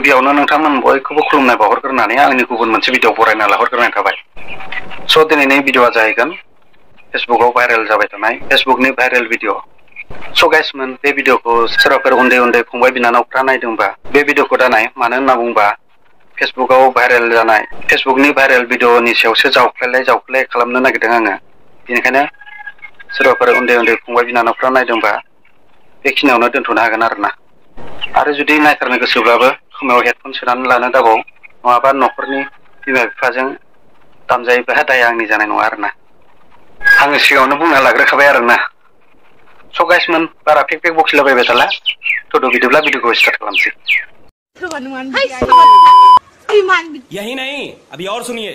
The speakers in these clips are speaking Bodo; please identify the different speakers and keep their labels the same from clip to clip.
Speaker 1: गिबियावनो नोंथांमोन बयखौबो खुलुमनाय बावहरग्रोनानै आंनि गुबुन मोनसे भिडिअ बरायना लाहरग्रोनाय थाबाय। स' दिनैनि भिडिअआ जाहैगोन फेसबुकआव भाइरेल जाबाय थानाय फेसबुकनि भाइरेल भिडिअ। स' गाइसमोन बे भिडिअखौ सोरबाफोर उन्दै उन्दै फंबाय बिनानावफ्रा नायदोंबा बे भिडिअखौ दा नाय। मानो होनना बुंबा फेसबुकआव भाइरेल जानाय फेसबुकनि भाइरेल भिडिअनि सायावसो जावख्लाय खालामनो नागिरदों आङो। बेनिखायनो सोरबाफोर उन्दै उन्दै फंबाय बिनानावफ्रा नायदोंबा बेखिनियावनो दोनथ'नो हागोन आरोना। आरो जुदि नायथारनो गोसोब्लाबो खोमायाव हेडफन सोनानै लानो दाबाव, नङाबा न'खरनि बिमा बिफाजों दामजायोब्ला दाया आंनि जानाय नङा आरोना। आङो सिगाङावनो बुंना लाग्रोखाबाय आरोना। स' गाइसमोन बारा फेक बखिलाबायबाय थाला। थ'द' बिदिब्ला भिडिअखौ स्टार्ट खालामसै।
Speaker 2: यही नहीं, अभी और सुनिए।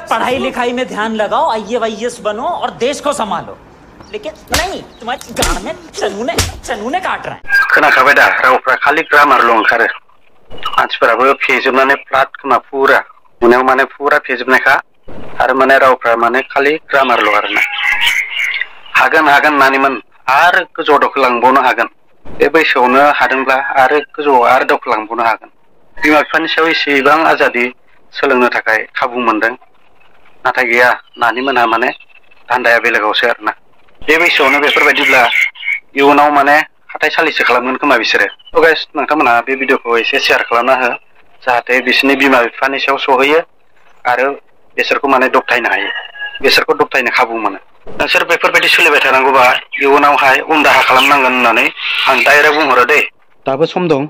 Speaker 3: पढ़ाई लिखाई में ध्यान लगाओ, IAS बनो और देश को संभालो। लेकिन नहीं, तुम्हारी गांड में चनूने काट रहा है।
Speaker 1: खोनाखाबाय दा रावफ्रा खालि ग्रामारल' ओंखारो। मानसिफोराबो फेजोबनानै फ्लाट खोमा फुरा नुनायाव माने फुरा फेजोबनायखा। आरो माने रावफ्रा माने खालि ग्रामारल' आरोना। हागोन होननानैमोन आरो गोजौआव दावखोलांबावनो हागोन। बे बैसोआवनो हादोंब्ला आरो गोजौआव आरो दावखोलांबावनो हागोन। बिमा बिफानि सायाव एसेबां आजादि सोलोंनो थाखाय खाबु मोनदों, नाथाय गैया नानि मोनहा माने धान्दाया बेलेगावसो आरोना। बे बैसोआवनो बेफोरबायदिब्ला इयुनाव माने हाथाइ सालिसो खालामगोन खोमा बिसोरो। थ' गाइस नोंथांमोनहा बे भिडिअखौ एसे शेयार खालामना हो, जाहाथे बिसोरनि बिमा बिफानि सायाव सहैयो आरो बिसोरखौ माने दबथायनो हायो, बिसोरखौ दबथायनो खाबु मोनो। नोंसोर बेफोरबायदि सोलिबाय थानांगौबा इयुनावहाय उन दाहा खालामनांगोन होननानै आं डाइरेक्ट बुंहरो दे। दाबो सम दं,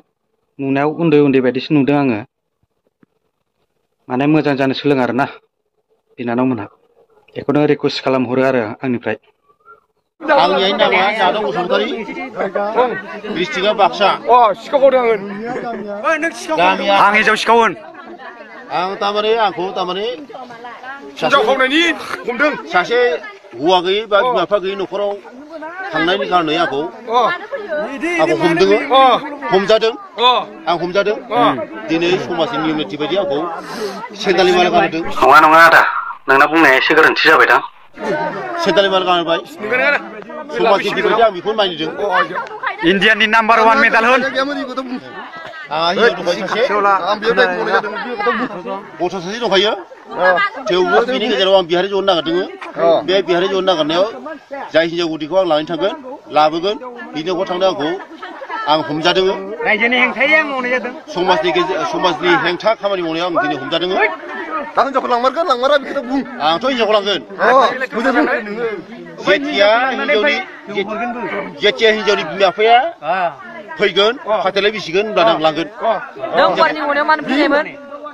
Speaker 1: नुनायाव उन्दै बायदिसो नुदों आङो। माने मोजां जानो सोलों आरोना बिनानावमोनहा। बेखौनो रिकुवेस्ट खालामहरो आरो आंनिफ्राय।
Speaker 4: आंनि नामा जादों बसुमतारी, डिस्ट्रिक्टआ बाक्सा।
Speaker 5: सिखाव गावदों
Speaker 4: गामिया
Speaker 5: आं हिन्जाव सिखाव होन।
Speaker 4: आं तारमाने आंखौ तारमाने
Speaker 5: हिन्जाव खावनायनि हमदों।
Speaker 4: सासे हौवा गैयै बा बिमा बिफा गैयै न'खराव थांनायनि कारनै आंखौ हमदों, हमजादों। आं हमजादों। दिनै समाजनि नियम निथि बायदि आंखौ सेन्डालनि माला गानहोदों।
Speaker 1: नङा आदा, नोंना बुंनाया एसे गोरोन्थि जाबायदां।
Speaker 4: सेन्डालनि माला गानहोबाय। समाजनि निथि बायदि आं बेखौ मानिदों।
Speaker 5: इण्डियानि नाम्बार 1 मेडेल होन।
Speaker 4: आंहा हिन्जाव दंखायो सासे, गथ' सासे दंखायो। थेवबो बिनि गेजेराव आं बिहारि जनो नागिरदों। बे बिहारि जनो नागिरनायाव जाय हिन्जाव गुदिखौ आं लानानै थांगोन, लाबोगोन, बिनि न'खराव थांनो आं हमजादों।
Speaker 5: रायजोनि हेंथायै आं मावनाय जादों।
Speaker 4: समाजनि हेंथा खामानि मावनायाव आं दिनै हमजादों।
Speaker 6: दा हिन्जावखौ लांमारगोन लांमारा बेखौ बुं।
Speaker 4: आंथ' हिन्जावखौ लांगोन। जेथिया हिन्जावनि बिमा बिफाया फैगोन, फाथैलाय बिसिगोन, होनब्लानो आं लांगोन।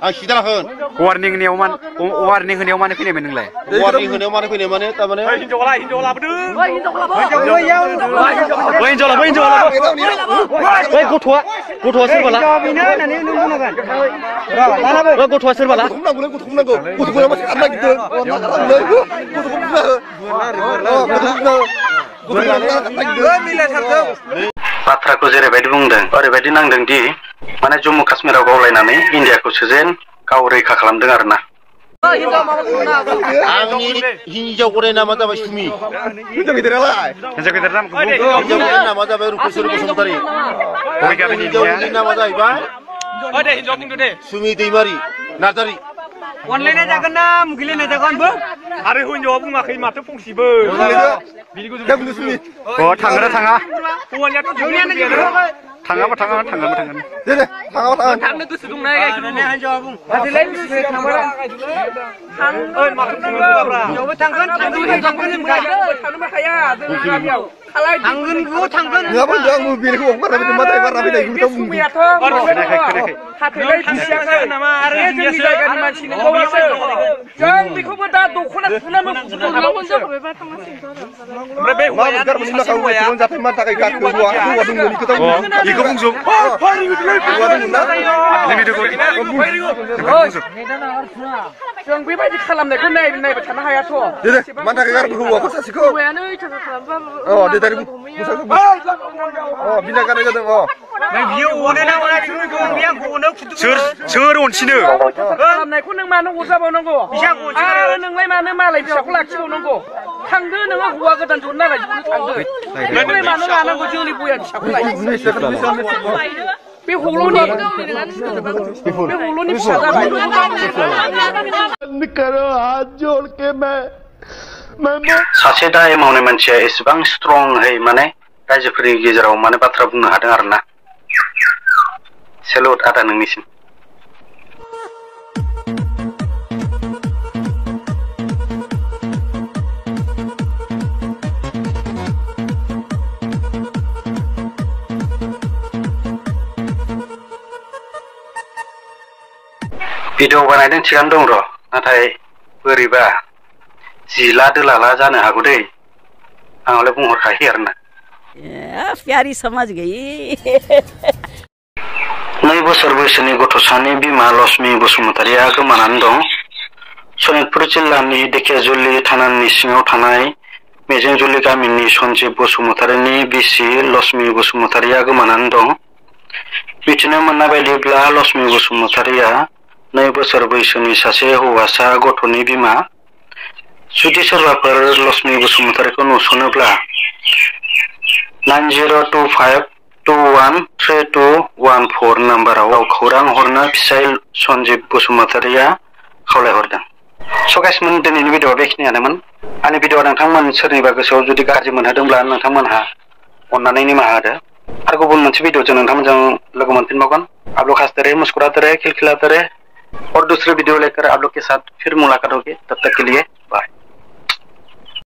Speaker 4: आं खिन्थालांगोन।
Speaker 5: वार्निं होनायाव मानो फैनायमोन नोंलाय?
Speaker 4: वार्निं होनायाव मानो फैनाय माने तारमाने
Speaker 5: हिन्जाव लाबोदों। गथ'आ सोरबाला? गथ'आ सोरबाला?
Speaker 1: बाथ्राखौ जेरैबायदि बुंदों ओरैबायदि नांदों दि माने जम्मु काश्मीराव गावलायनानै इण्डियाखौसो जेन गाव रैखा खालामदों आरोना।
Speaker 4: आंनि हिन्जाव गदाय नामा जाबाय सुमि।
Speaker 6: हिन्जाव गिदिरालाय?
Speaker 5: हिन्जाव गिदिर नामखौ
Speaker 4: हिन्जाव गदाय नामा जाबाय रुपेश्वरी बसुमतारी। हिन्जावनि नामा जाहैबाय सुमि दैमारि नार्जारि।
Speaker 5: अनलायनाय जागोन ना मुगैलायनाय जागोन? आरो हिन्जावा बुङाखै माथो फंसेबो। थांगोन थाङा? थाङाबा थांगोन। थांनो गोसो दंना हिन्जावा बुं। जों बेबायदि खालामनायखौ नायबाय थानो हायाथ'
Speaker 6: दे मानि थाखाय गारबो हौवाखौ सासेखौ
Speaker 7: हौवायानो इथा खालामबा
Speaker 6: दे दारि बिना गारनाय जादों
Speaker 5: बियो अनो ना अना बियो आंखौ अनो सोर अनसिनो खालामनायखौ नों मानो अरजाबावनांगौ आरो नोंलाय मानो मालाय फिसाखौ लाखिबावनांगौ थांदो नोङो हौवा गोदान दिहुन नालाय थांदो नोंलाय मानो लानांगौ जोंनि बया फिसाखौ लाय बे हल'नि फिसा जाबाय
Speaker 1: सासे दाय मावनाय मानसिया एसेबां स्ट्रंहै माने रायजोफोरनि गेजेराव माने बाथ्रा बुंनो हादों आरोना सेलुट आदा नोंनिसिम भिडिअ बानायदों थिगानो दं र' नाथाय बोरैबा जिला दोलाला जानो हागौ दै आंलाय बुंहरखायो आरोना
Speaker 8: प्यारी समझ गई
Speaker 1: 9 बोसोर बैसोनि गथ'सानि बिमा लक्ष्मी बसुमतारिया गोमानानै दं सनितपुर जिल्लानि धेकियाजुलि थानानि सिङाव थानाय मेजेंजुलि गामिनि सन्जिब बसुमतारिनि बिसि लक्ष्मी बसुमतारिया गोमानानै दं मिथिनो मोननाय बायदिब्ला लक्ष्मी बसुमतारिया 9 बोसोर बैसोनि सासे हौवासा गथ'नि बिमा जुदि सोरबाफोर लक्ष्मी बसुमतारिखौ नुसनोब्ला 9025213214 नाम्बाराव खौरां हरनो फिसाय सन्जिब बसुमतारिया खावलायहरदों स' गाइसमोन दिनैनि भिडिअआ बेखिनियानोमोन आंनि भिडिअआ नोंथांमोन सोरनिबा गोसोआव जुदि गाज्रि मोनहोदोंब्ला नोंथांमोनहा अननानै निमाहा होदो आरो गुबुन मोनसे भिडिअजों नोंथांमोनजों लोगो मोनफिनबावगोन आप लोग हंसते रहे मुस्कुराते रहे खिलखिलाते रहे और दूसरे वीडियो लेकर आप लोग के साथ फिर मुलाकात होगी तब तक के लिए बाय